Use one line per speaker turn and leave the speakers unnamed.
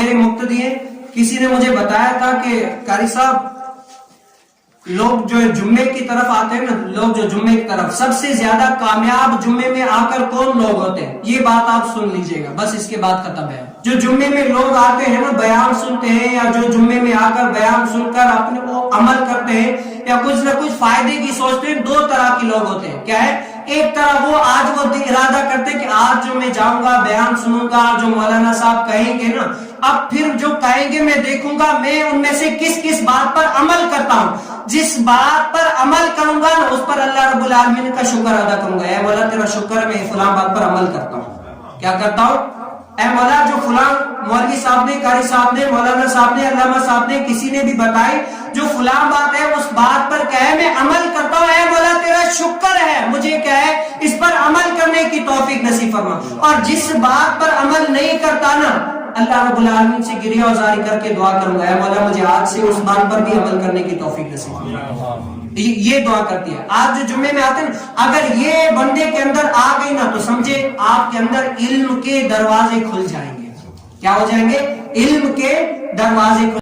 میرے مقتدی ہیں. کسی نے مجھے بتایا تھا کہ قاری صاحب لوگ جو جمعے کی طرف آتے ہیں نا، لوگ جو جمعے کی طرف سب سے زیادہ کامیاب جمعے میں آ کر کون لوگ ہوتے ہیں؟ یہ بات آپ سن لیجئے گا، بس اس کے بعد ختم ہے. جو جمعے میں لوگ آتے ہیں نا، بیان سنتے ہیں، یا جو جمعے میں آ کر بیان سن کر اپنے وہ عمل کرتے ہیں یا کچھ نہ کچھ فائدے کی سوچتے ہیں، دو طرح کے لوگ ہوتے ہیں. کیا ہے؟ ایک طرح وہ آج وہ ارادہ کرتے کہ آج جو میں جاؤں گا بیان سنوں گا، جو مولانا صاحب کہیں گے نا، اب پھر جو کہیں گے میں دیکھوں گا میں ان میں سے کس کس بات پر عمل کرتا ہوں. جس بات پر عمل کروں گا نا اس پر اللہ رب العالمین کا شکر ادا کروں گا. اے مولا تیرا شکر ہے میں فلاں بات پر عمل کرتا ہوں. کیا کرتا ہوں؟ اے مولا جو فلاں مولوی صاحب نے، قاری صاحب نے، مولانا صاحب نے، علامہ صاحب نے، کسی نے بھی بتائی، جو فلاں بات ہے اس بات پر کیا ہے میں عمل کرتا ہوں. اے مولا تیرا شکر ہے، مجھے کیا ہے اس پر عمل کرنے کی توفیق نصیب فرما. اور جس بات پر عمل نہیں کرتا نا، اللہ رب العالمین سے گریہ وزاری کر کے دعا کروں گا، اے مولا مجھے آج سے اس بات پر بھی عمل کرنے کی توفیق نصیب فرما. یہ دعا کرتی ہے. آج جو جمعے میں آتے ہیں، اگر یہ بندے کے اندر آ گئی نا تو سمجھے آپ کے اندر علم کے دروازے کھل جائیں گے. کیا ہو جائیں گے؟ علم کے دروازے کھل